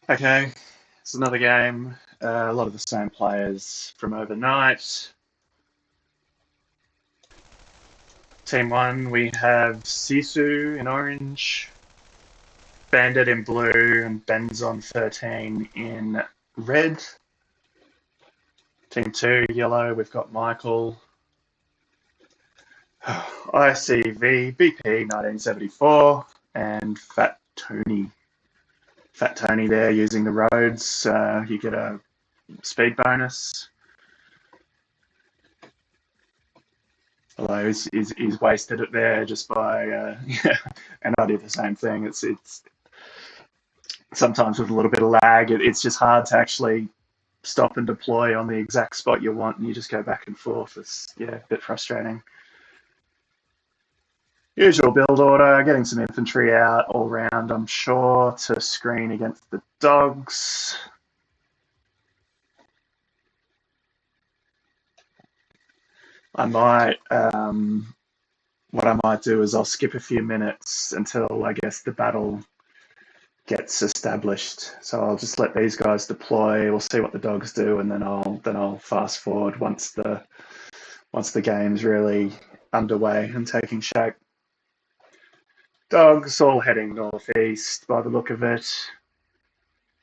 Okay, it's another game. A lot of the same players from overnight. Team one, we have Sisu in orange, Bandit in blue, and Benzon 13 in red. Team two, yellow, we've got Michael, ICV, BP 1974, and Fat Tony. Fat Tony there using the roads. You get a speed bonus. Although he's wasted it there just by and I do the same thing. It's sometimes with a little bit of lag, it's just hard to actually stop and deploy on the exact spot you want, and you just go back and forth. It's a bit frustrating. Usual build order, getting some infantry out all round, I'm sure, to screen against the dogs. I might what I might do is I'll skip a few minutes until I guess the battle gets established. So I'll just let these guys deploy. We'll see what the dogs do, and then I'll fast forward once the game's really underway and taking shape. Dogs all heading northeast by the look of it.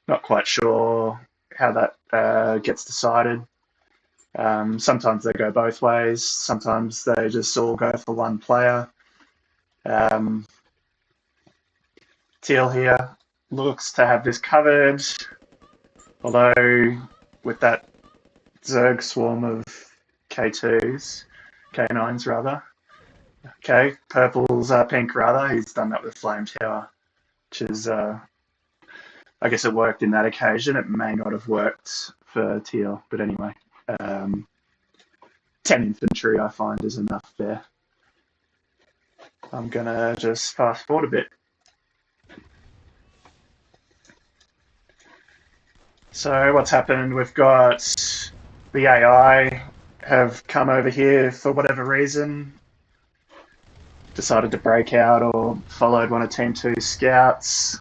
Not quite sure how that gets decided. Sometimes they go both ways. Sometimes they just all go for one player. Um, Teal here looks to have this covered, although with that Zerg swarm of K2s, K9s rather. Okay, purple's pink rather. He's done that with Flame Tower, which is, I guess it worked in that occasion. It may not have worked for Teal, but anyway. Um, 10 infantry I find is enough there. I'm going to just fast forward a bit. So what's happened? We've got the AI have come over here for whatever reason, decided to break out or followed one of Team Two's scouts.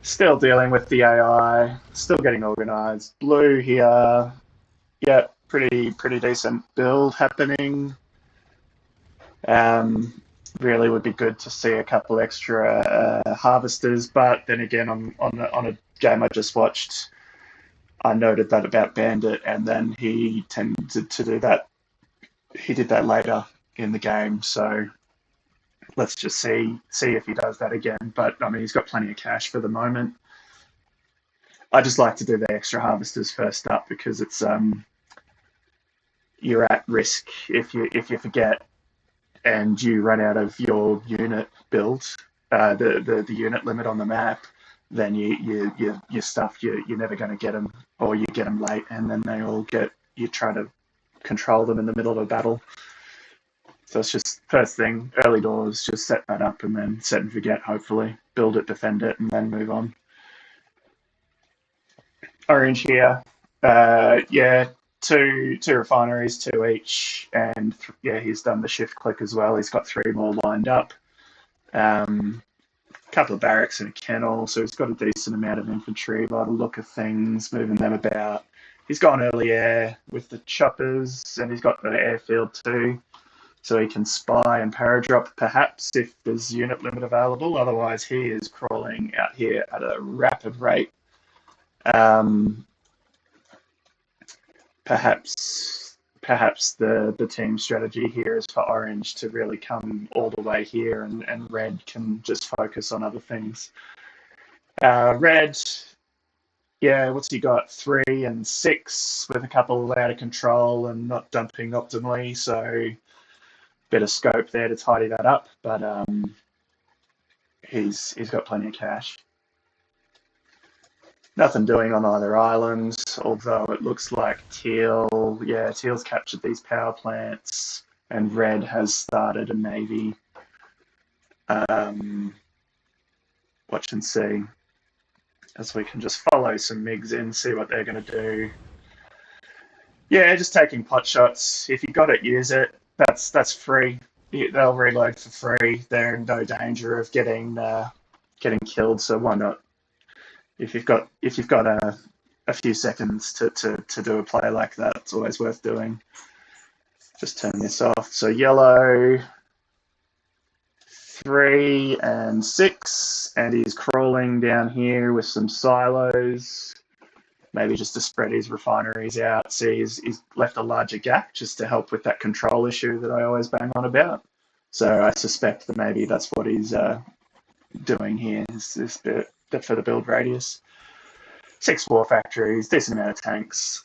Still dealing with the AI, still getting organised. Blue here, yeah, pretty decent build happening. Really would be good to see a couple extra harvesters, but then again, on a game I just watched, I noted that about Bandit, and then he tended to do that. He did that later in the game, so let's just see if he does that again. But I mean, he's got plenty of cash for the moment. I just like to do the extra harvesters first up because it's you're at risk if you forget and you run out of your unit build, the unit limit on the map, then your stuff you're never going to get them, or you get them late, and then they all get you try to control them in the middle of a battle. So it's just first thing, early doors, just set that up and then set and forget. Hopefully, build it, defend it, and then move on. Orange here, yeah, two refineries, two each, and yeah, he's done the shift click as well. He's got three more lined up. A couple of barracks and a kennel, so he's got a decent amount of infantry by the look of things, moving them about. He's got an early air with the choppers, and he's got the airfield too, so he can spy and paradrop perhaps if there's unit limit available. Otherwise, he is crawling out here at a rapid rate. Um, perhaps the team strategy here is for Orange to really come all the way here, and Red can just focus on other things. Red, yeah, what's he got? 3 and 6 with a couple out of control and not dumping optimally, so bit of scope there to tidy that up, but he's got plenty of cash. Nothing doing on either island, although it looks like Teal's captured these power plants, and Red has started a navy. Watch and see, as we can just follow some MiGs in, see what they're going to do. Yeah, just taking pot shots. If you got it, use it. That's free. They'll reload for free. They're in no danger of getting getting killed. So why not? If you've got a few seconds to do a play like that, it's always worth doing. Just turn this off. So yellow, 3 and 6, and he's crawling down here with some silos, maybe just to spread his refineries out. See, he's left a larger gap just to help with that control issue that I always bang on about. So I suspect that maybe that's what he's doing here, is this bit for the build radius. 6 war factories, decent amount of tanks,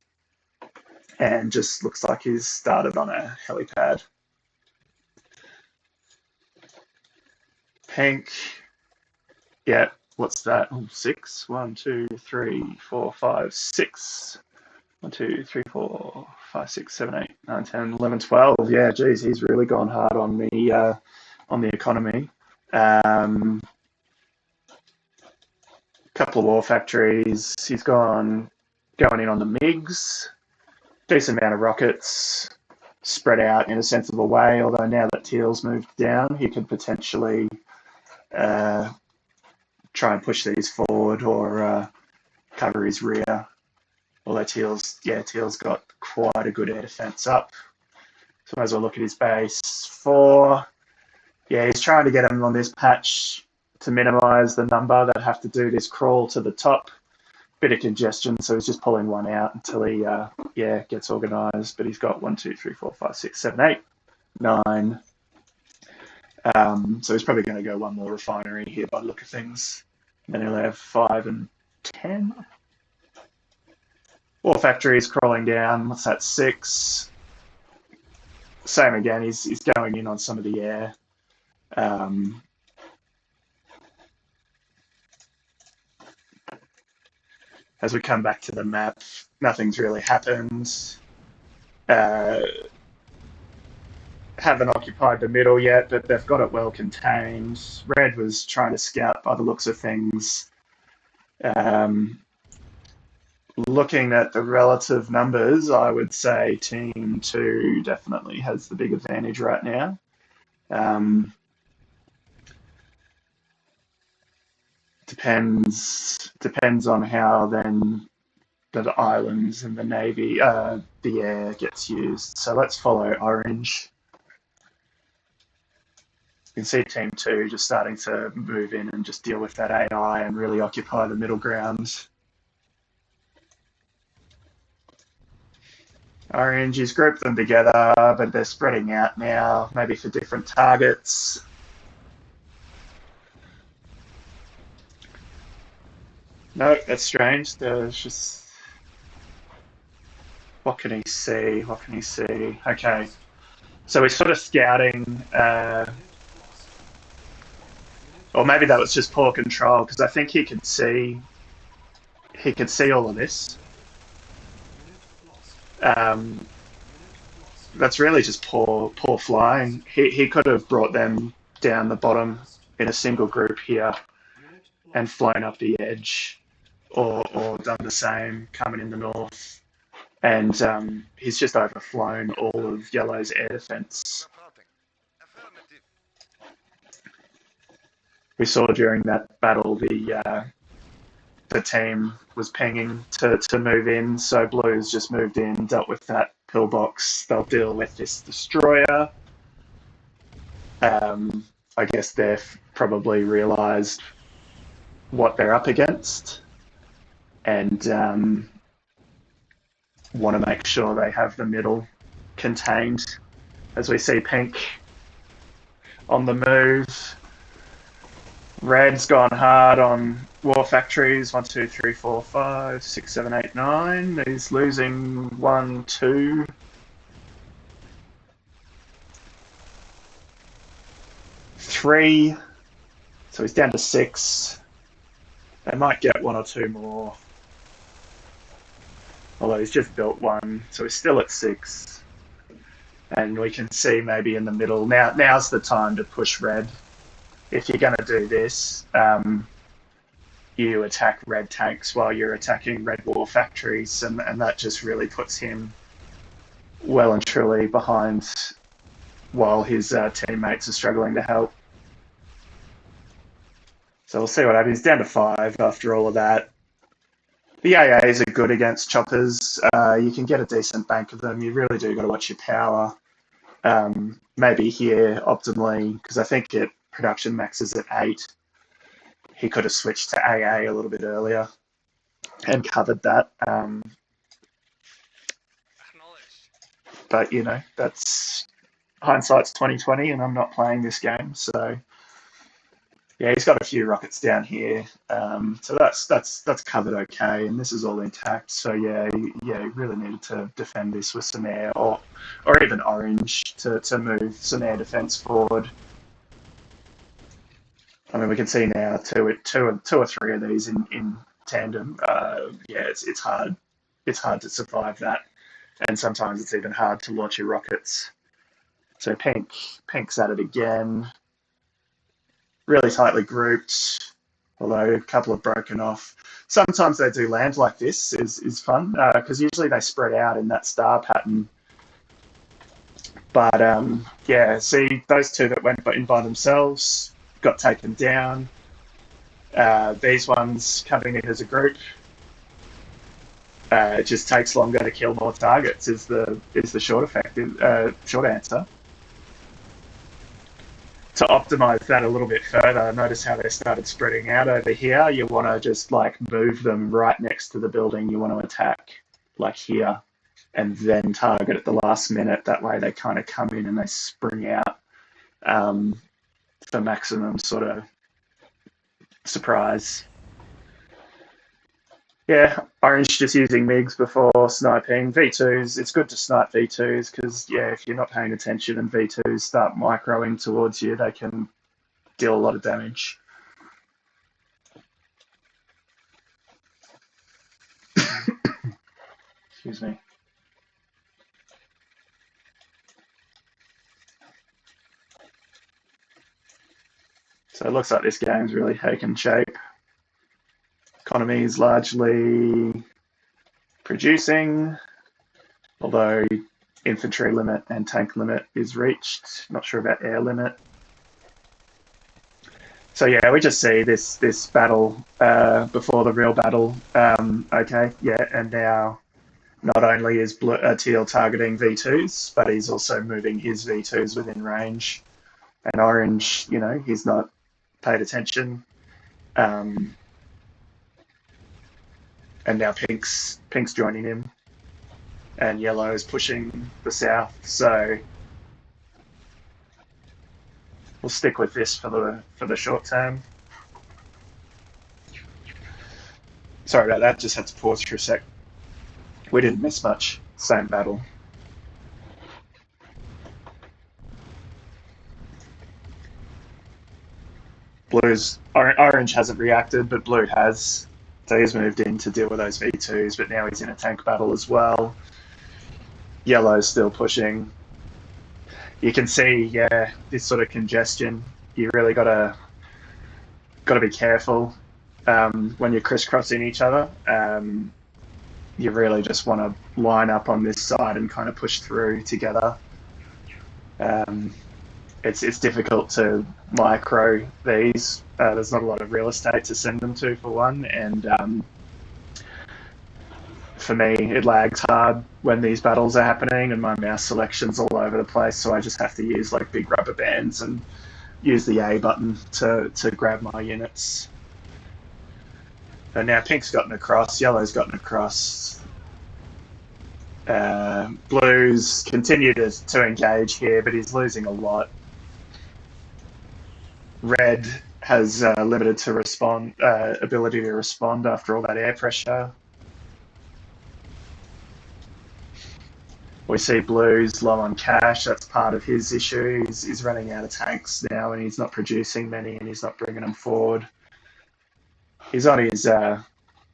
and just looks like he's started on a helipad. Pink, yeah, what's that? Oh, 6. 1, 2, 3, 4, 5, 6. 1, 2, 3, 4, 5, 6, 7, 8, 9, 10, 11, 12. Yeah, geez, he's really gone hard on the economy. Couple of war factories. He's going in on the MiGs. Decent amount of rockets spread out in a sensible way. Although now that Teal's moved down, he could potentially try and push these forward or cover his rear. Although Teal's got quite a good air defense up. So might as well look at his base. 4. Yeah, he's trying to get him on this patch to minimise the number that have to do this crawl to the top. Bit of congestion, so he's just pulling one out until he gets organised. But he's got 1, 2, 3, 4, 5, 6, 7, 8, 9. So he's probably going to go one more refinery here by the look of things. And then he'll have 5 and 10. War factories crawling down. What's that? 6. Same again. He's going in on some of the air. As we come back to the map, nothing's really happened. Haven't occupied the middle yet, but they've got it well contained. Red was trying to scout by the looks of things. Looking at the relative numbers, I would say Team 2 definitely has the big advantage right now. Depends on how then the islands and the navy, the air gets used. So let's follow orange. You can see Team 2 just starting to move in and just deal with that AI and really occupy the middle ground. Orange, he's grouped them together, but they're spreading out now, maybe for different targets. No, that's strange. There's just... What can he see? What can he see? Okay. So he's sort of scouting... or maybe that was just poor control, because I think he could see all of this. That's really just poor flying. He could have brought them down the bottom in a single group here and flown up the edge, or done the same coming in the north. And he's just overflown all of Yellow's air defense. We saw during that battle the team was pinging to move in, so Blue's just moved in, dealt with that pillbox. They'll deal with this destroyer. I guess they've probably realised what they're up against and want to make sure they have the middle contained. As we see Pink on the move. Red's gone hard on war factories. 1, 2, 3, 4, 5, 6, 7, 8, 9. He's losing 1, 2. Three. So he's down to 6. They might get 1 or 2 more. Although he's just built 1, so he's still at 6. And we can see maybe in the middle. Now's the time to push red. If you're going to do this, you attack red tanks while you're attacking red war factories, and that just really puts him well and truly behind while his teammates are struggling to help. So we'll see what happens. He's down to 5 after all of that. The AAs are good against choppers. You can get a decent bank of them. You really do got to watch your power. Maybe here optimally, because I think it production maxes at 8. He could have switched to AA a little bit earlier and covered that. But you know, that's hindsight's 2020, and I'm not playing this game, so yeah, he's got a few rockets down here, so that's covered okay, and this is all intact. So yeah, he really needed to defend this with some air, or even orange to move some air defense forward. I mean, we can see now two or three of these in tandem. Yeah, it's hard. It's hard to survive that, and sometimes it's even hard to launch your rockets. So pink's at it again. Really tightly grouped, although a couple have broken off. Sometimes they do land like this is fun, because usually they spread out in that star pattern. But yeah, see, those two that went in by themselves got taken down. These ones coming in as a group, it just takes longer to kill more targets. Is the short answer. To optimize that a little bit further, notice how they started spreading out over here. You want to just like move them right next to the building you want to attack, like here, and then target at the last minute. That way they kind of come in and they spring out, for maximum sort of surprise. Yeah, orange just using MiGs before sniping. V2s, it's good to snipe V2s because, yeah, if you're not paying attention and V2s start microing towards you, they can deal a lot of damage. Excuse me. So it looks like this game's really taken shape. Economy is largely producing, although infantry limit and tank limit is reached. Not sure about air limit. So yeah, we just see this battle before the real battle. Okay, yeah, and now not only is Teal targeting V2s, but he's also moving his V2s within range. And Orange, you know, he's not paid attention. And now Pink's joining him, and Yellow is pushing the south. So we'll stick with this for the short term. Sorry about that. Just had to pause for a sec. We didn't miss much. Same battle. Orange hasn't reacted, but Blue has. So he's moved in to deal with those V2s, but now he's in a tank battle as well. Yellow's still pushing. You can see, yeah, this sort of congestion. You really gotta be careful when you're crisscrossing each other. You really just want to line up on this side and kind of push through together. It's difficult to micro these. There's not a lot of real estate to send them to, for one, and for me, it lags hard when these battles are happening, and my mouse selection's all over the place. So I just have to use like big rubber bands and use the A button to grab my units. And now Pink's gotten across, Yellow's gotten across. Blues continue to engage here, but he's losing a lot. Red has limited to ability to respond after all that air pressure. We see Blues low on cash. That's part of his issue. He's running out of tanks now, and he's not producing many, and he's not bringing them forward. He's on his.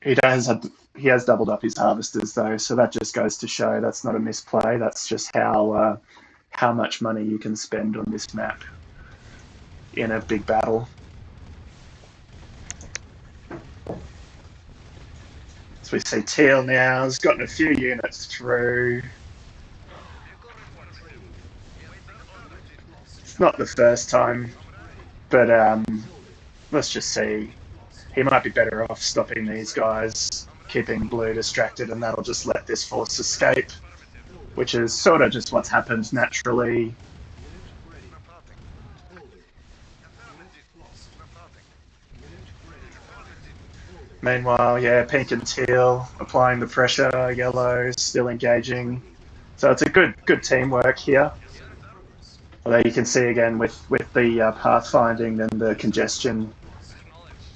He has doubled up his harvesters though, so that just goes to show that's not a misplay. That's just how much money you can spend on this map in a big battle. So we see Teal now has gotten a few units through. It's not the first time, but let's just see. He might be better off stopping these guys, keeping blue distracted, and that'll just let this force escape, which is sort of just what's happened naturally. Meanwhile, yeah, pink and teal applying the pressure, yellow still engaging. So it's a good teamwork here. Although you can see again with the pathfinding and the congestion,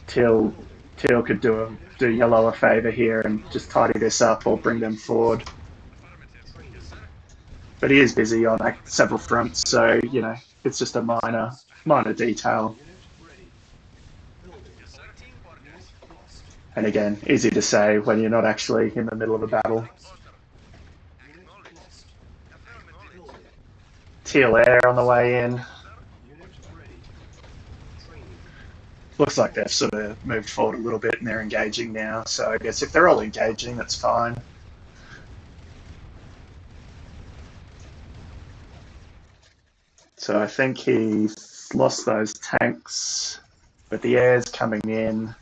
teal teal could do yellow a favour here and just tidy this up or bring them forward. But he is busy on like several fronts, so you know it's just a minor detail. And again, easy to say when you're not actually in the middle of a battle. Teal air on the way in. Looks like they've sort of moved forward a little bit and they're engaging now. So I guess if they're all engaging, that's fine. So I think he's lost those tanks, but the air's coming in.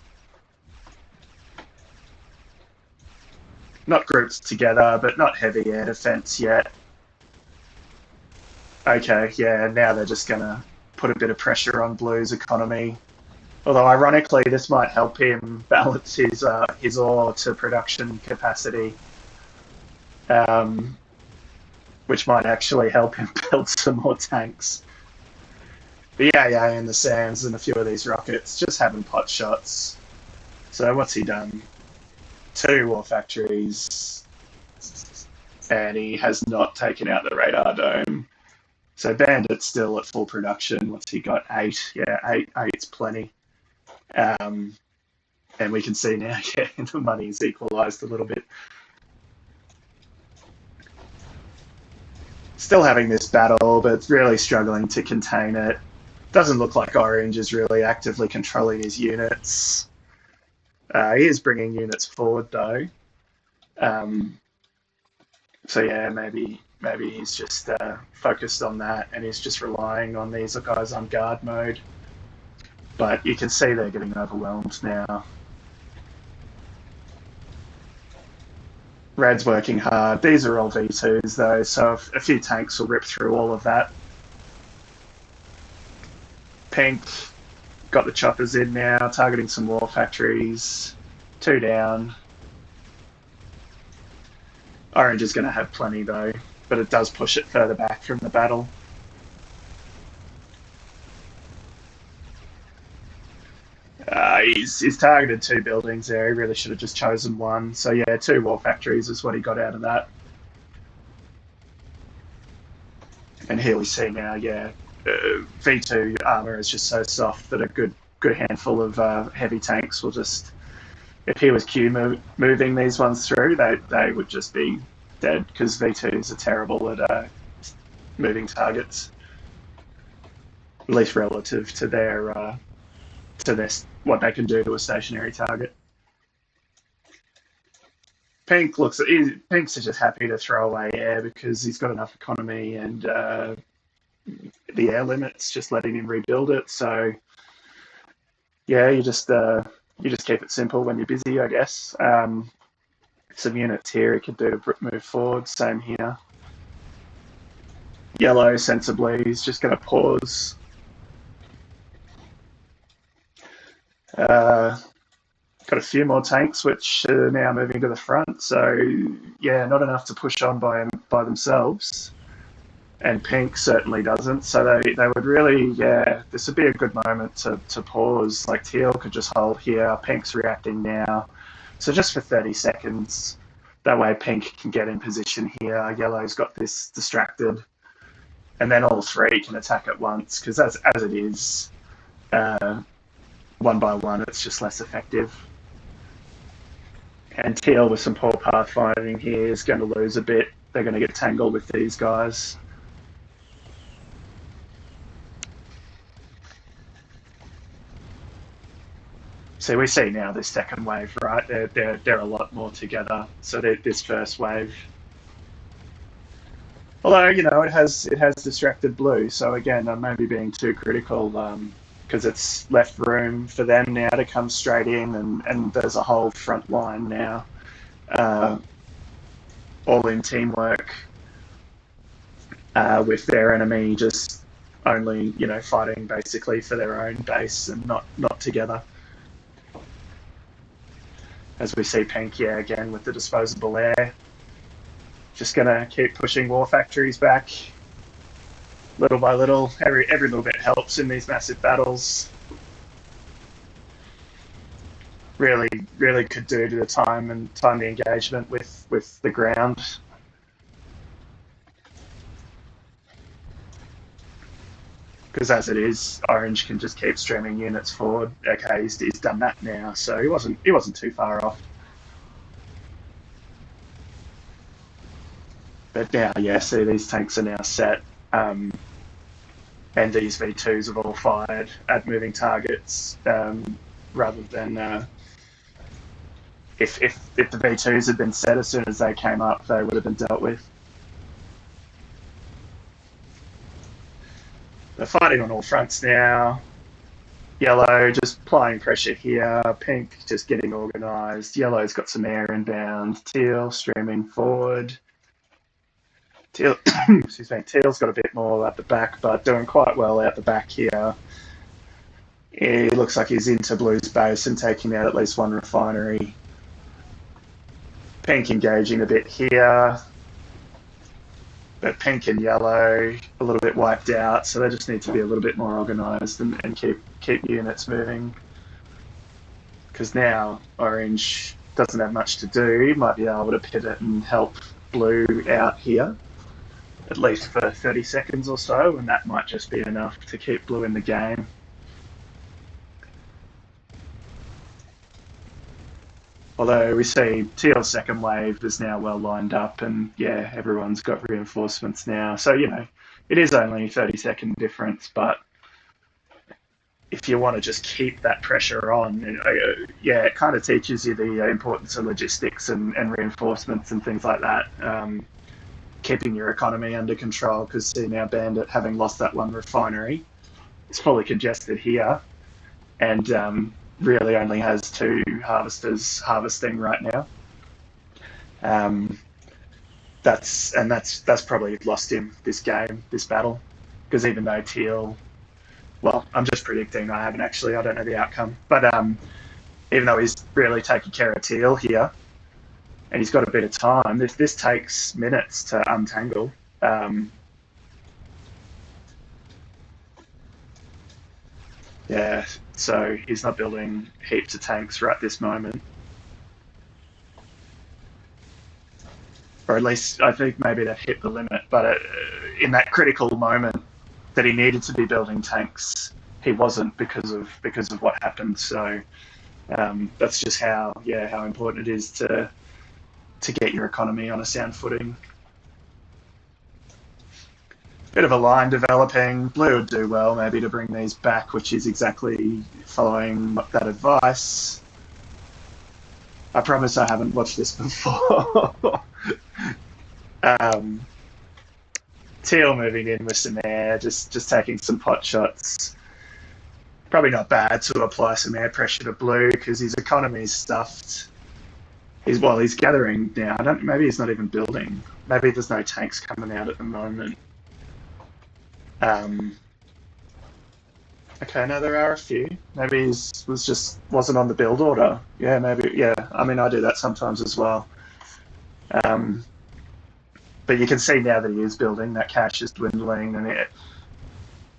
Not grouped together, but not heavy air defense yet. Okay, yeah, now they're just going to put a bit of pressure on Blue's economy. Although, ironically, this might help him balance his ore to production capacity, um, which might actually help him build some more tanks. The AA and the SAMs and a few of these rockets just having pot shots. So what's he done? 2 war factories, and he has not taken out the radar dome. So Bandit's still at full production. What's he got? 8. Yeah, eight's plenty. And we can see now, yeah, the money's equalised a little bit. Still having this battle, but really struggling to contain it. Doesn't look like Orange is really actively controlling his units. He is bringing units forward though. So yeah, maybe he's just focused on that, and he's just relying on these guys on guard mode. But you can see they're getting overwhelmed now. Red's working hard. These are all V2s though, so a few tanks will rip through all of that. Pink got the choppers in now, targeting some war factories. 2 down. Orange is going to have plenty though, but it does push it further back from the battle. He's targeted 2 buildings there. He really should have just chosen 1. So yeah, 2 war factories is what he got out of that. And here we see now, yeah, V2 armor is just so soft that a good handful of heavy tanks will just, if he was moving these ones through, they would just be dead because V2s are terrible at moving targets, at least relative to their what they can do to a stationary target. Pink's just happy to throw away air because he's got enough economy, and the air limits just letting him rebuild it. So yeah, you just keep it simple when you're busy, I guess. Some units here he could do to move forward. Same here. Yellow sensibly, he's just going to pause. Got a few more tanks which are now moving to the front. So yeah, not enough to push on by themselves. And Pink certainly doesn't. So they would really, yeah, this would be a good moment to pause. Like Teal could just hold here. Pink's reacting now. So just for 30 seconds, that way Pink can get in position here. Yellow's got this distracted. And then all 3 can attack at once, because as it is, 1 by 1, it's just less effective. And Teal with some poor pathfinding here is going to lose a bit. They're going to get tangled with these guys. So we see now this second wave, right? They're a lot more together. So this first wave, although you know it has distracted Blue. So again, I may be being too critical because it's left room for them now to come straight in, and there's a whole front line now, uh, all in teamwork, with their enemy just only, fighting basically for their own base and not together. As we see Pink, again with the disposable air, just gonna keep pushing war factories back, little by little. Every little bit helps in these massive battles. Really, really could do to time the engagement with the ground. Because as it is, Orange can just keep streaming units forward. Okay, he's done that now, so he wasn't too far off. But now, see, these tanks are now set, and these V2s have all fired at moving targets, rather than if the V2s had been set as soon as they came up, they would have been dealt with. They're fighting on all fronts now. Yellow just applying pressure here. Pink just getting organised. Yellow's got some air inbound. Teal streaming forward. Teal, excuse me. Teal's got a bit more at the back, but doing quite well out the back here. It looks like he's into Blue's base and taking out at least one refinery. Pink engaging a bit here. But Pink and Yellow a little bit wiped out, so they just need to be a little bit more organised and keep units moving. Because now Orange doesn't have much to do. He might be able to pivot and help Blue out here, at least for 30 seconds or so, and that might just be enough to keep Blue in the game. Although we see Teal's second wave is now well lined up, and everyone's got reinforcements now. So, it is only a 30-second difference, but if you want to just keep that pressure on, it kind of teaches you the importance of logistics and reinforcements and things like that. Keeping your economy under control, because see now Bandit, having lost that one refinery, it's fully congested here, and really only has 2 harvesters harvesting right now. That's probably lost him this game, this battle, because even though Teal, well, I'm just predicting. I don't know the outcome, but even though he's really taking care of Teal here, and he's got a bit of time, this takes minutes to untangle. So he's not building heaps of tanks right this moment. Or at least I think maybe they've hit the limit, but in that critical moment that he needed to be building tanks, he wasn't because of what happened. So that's just how important it is to get your economy on a sound footing. Bit of a line developing. Blue would do well maybe to bring these back, which is exactly following that advice. I promise I haven't watched this before. Teal moving in with some air, just taking some pot shots. Probably not bad to apply some air pressure to Blue because his economy's stuffed. He's gathering now. Maybe he's not even building. Maybe there's no tanks coming out at the moment. Okay, no, there are a few. Maybe he wasn't on the build order. Yeah, maybe. Yeah, I mean, I do that sometimes as well. But you can see now that he is building. That cash is dwindling, and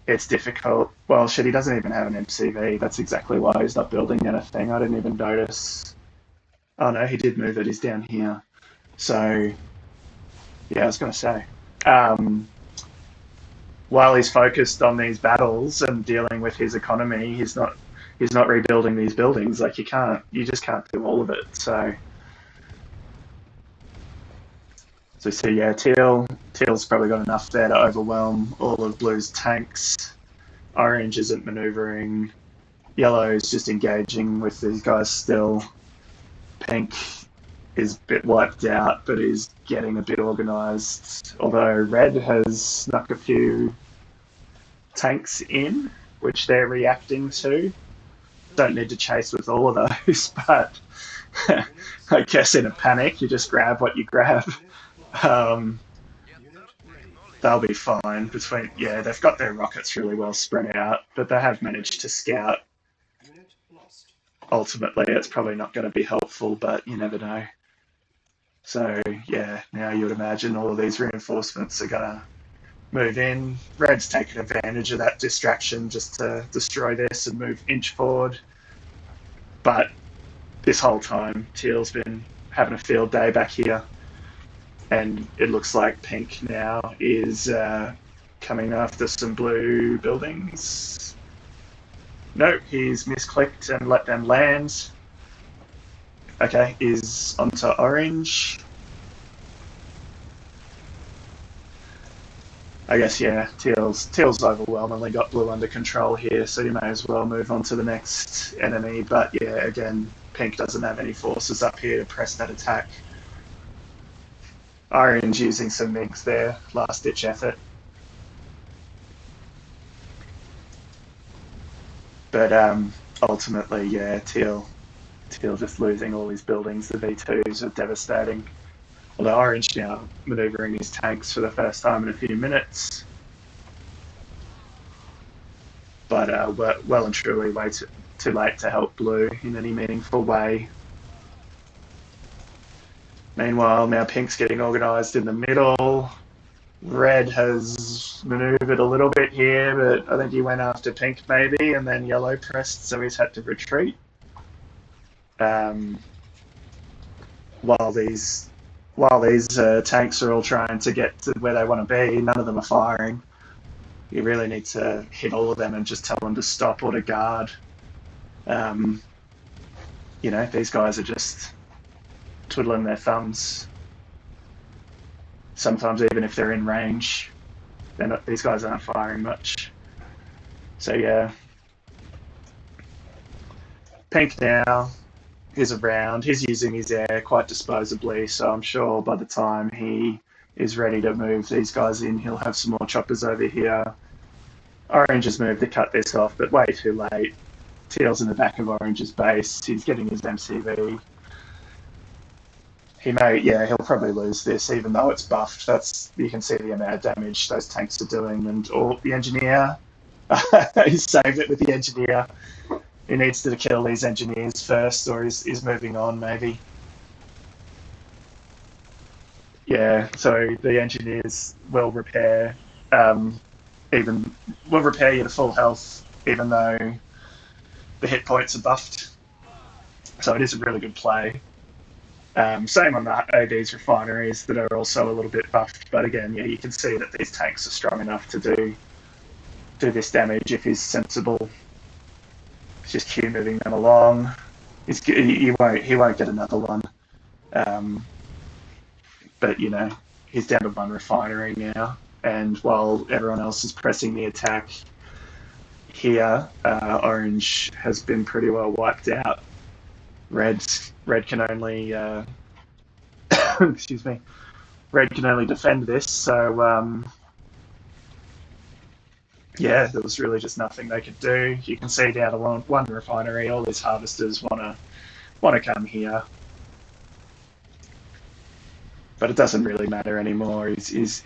it's difficult. Well, shit, he doesn't even have an MCV. That's exactly why he's not building anything. I didn't even notice. Oh no, he did move it. He's down here. So, yeah, I was going to say. While he's focused on these battles and dealing with his economy, he's not rebuilding these buildings. Like you just can't do all of it. So Teal's probably got enough there to overwhelm all of Blue's tanks. Orange isn't manoeuvring. Yellow's just engaging with these guys still. Pink is a bit wiped out, but is getting a bit organised. Although Red has snuck a few tanks in. which they're reacting to. Don't need to chase with all of those, but I guess in a panic, you just grab what you grab. Um, they'll be fine between, yeah, they've got their rockets really well spread out, but they have managed to scout. Ultimately, it's probably not going to be helpful, but you never know. So, yeah, now you would imagine all of these reinforcements are going to move in. Red's taken advantage of that distraction just to destroy this and move inch forward. But this whole time, Teal's been having a field day back here. And it looks like Pink now is coming after some blue buildings. No, he's misclicked and let them land. Okay, is onto orange. I guess, yeah, Teal's overwhelmingly got blue under control here, so you may as well move on to the next enemy. But yeah, again, Pink doesn't have any forces up here to press that attack. Orange using some MiGs there, last ditch effort. But ultimately, yeah, Teal just losing all his buildings. The V2s are devastating. Although Orange now manoeuvring his tanks for the first time in a few minutes. But well and truly way too late to help Blue in any meaningful way. Meanwhile, now Pink's getting organised in the middle. Red has manoeuvred a little bit here, but I think he went after Pink maybe, and then Yellow pressed, so he's had to retreat. While these tanks are all trying to get to where they want to be, none of them are firing. You really need to hit all of them and just tell them to stop or to guard. You know, these guys are just twiddling their thumbs. Sometimes even if they're in range, these guys aren't firing much. So yeah, Pink now is around. He's using his air quite disposably, so I'm sure by the time he is ready to move these guys in, he'll have some more choppers over here. Orange has moved to cut this off, but way too late. Teal's in the back of Orange's base. He's getting his MCV. He'll probably lose this, even though it's buffed. You can see the amount of damage those tanks are doing, and the engineer, he's saved it with the engineer. He needs to kill these engineers first, or he's moving on maybe. Yeah, so the engineers will repair, will repair you to full health, even though the hit points are buffed. So it is a really good play. Same on the AD's refineries that are also a little bit buffed, but again, yeah, you can see that these tanks are strong enough to do this damage if he's sensible. It's just Q moving them along. He won't get another one. But you know, he's down to one refinery now, and while everyone else is pressing the attack here, Orange has been pretty well wiped out. Red can only excuse me. Red can only defend this, so yeah, there was really just nothing they could do. You can see down to one refinery, all these harvesters want to come here, but it doesn't really matter anymore. His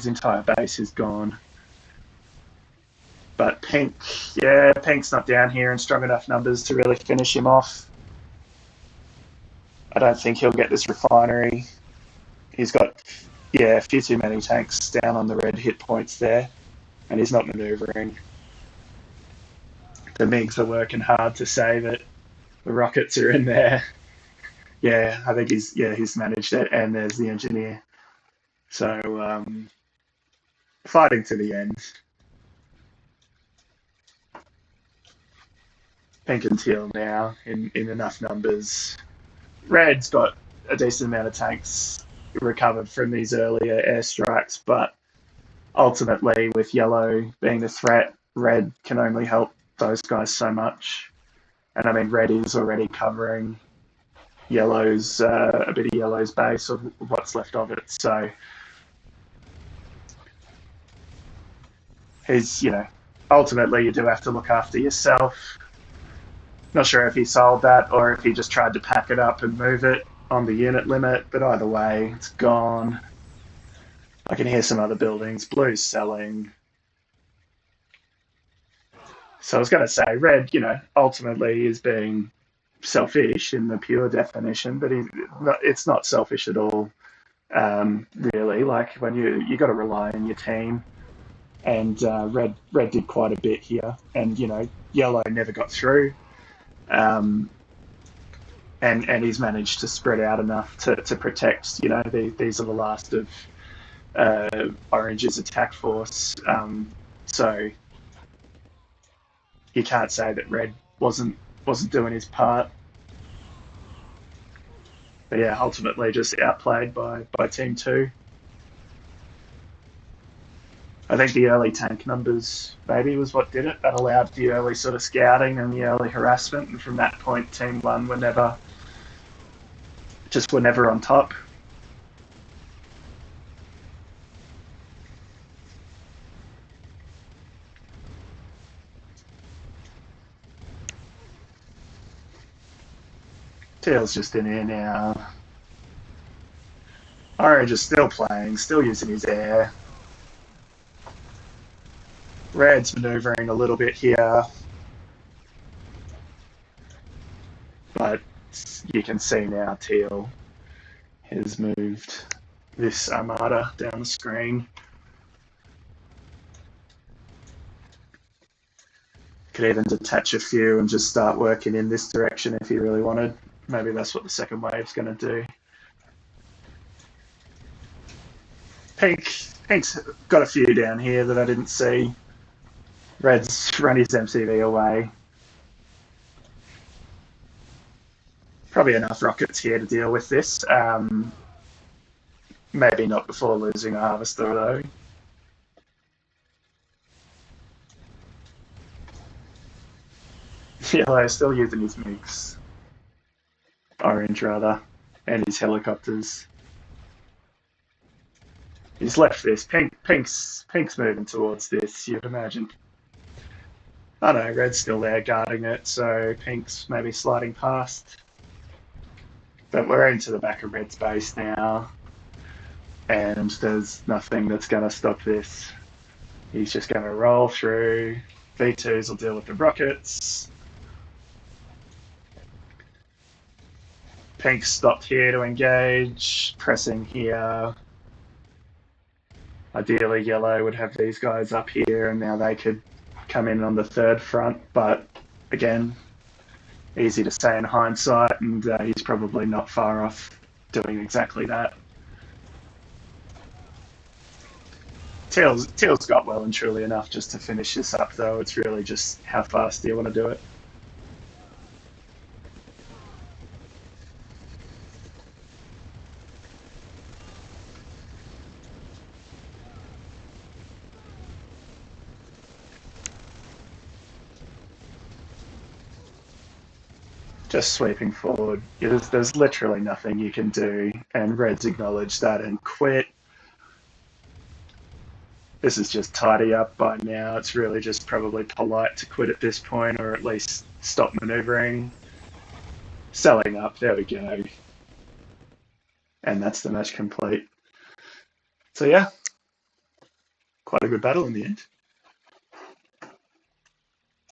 entire base is gone. But Pink's not down here in strong enough numbers to really finish him off. I don't think he'll get this refinery. He's got, a few too many tanks down on the red hit points there, and he's not manoeuvring. The MiGs are working hard to save it. The rockets are in there. Yeah, I think he's managed it, and there's the engineer. So, fighting to the end. Pink and Teal now in enough numbers. Red's got a decent amount of tanks recovered from these earlier airstrikes, but ultimately, with Yellow being the threat, Red can only help those guys so much. And I mean, Red is already covering Yellow's a bit of Yellow's base, or what's left of it. So he's ultimately you do have to look after yourself. Not sure if he sold that or if he just tried to pack it up and move it on the unit limit, but either way, it's gone. I can hear some other buildings. Blue's selling. So I was going to say, red, ultimately is being selfish in the pure definition, but it's not selfish at all, really. Like when you got to rely on your team, and red did quite a bit here, and yellow never got through, um, and he's managed to spread out enough to protect. These are the last of Orange's attack force, so you can't say that red wasn't doing his part. But yeah, ultimately just outplayed by Team Two. I think the early tank numbers maybe was what did it. That allowed the early sort of scouting and the early harassment, and from that point, Team One were never on top. Teal's just in here now. Orange is still playing, still using his air. Red's manoeuvring a little bit here, but you can see now Teal has moved this armada down the screen. Could even detach a few and just start working in this direction if he really wanted. Maybe that's what the second wave's going to do. Pink's got a few down here that I didn't see. Red's run his MCV away. Probably enough rockets here to deal with this. Maybe not before losing a harvester though. Yellow still using his MiGs. Orange rather. And his helicopters. He's left this. Pink's moving towards this, you'd imagine. I know, red's still there guarding it, so pink's maybe sliding past. But we're into the back of red's base now, and there's nothing that's going to stop this. He's just going to roll through. V2s will deal with the rockets. Pink's stopped here to engage, pressing here. Ideally, yellow would have these guys up here, and now they could come in on the third front, but again, easy to say in hindsight, and he's probably not far off doing exactly that. Teal's got well and truly enough just to finish this up, though. It's really just how fast do you want to do it. Just sweeping forward. There's literally nothing you can do, and red's acknowledged that and quit. This is just tidy up by now. It's really just probably polite to quit at this point, or at least stop manoeuvring. Selling up, there we go. And that's the match complete. So yeah, quite a good battle in the end.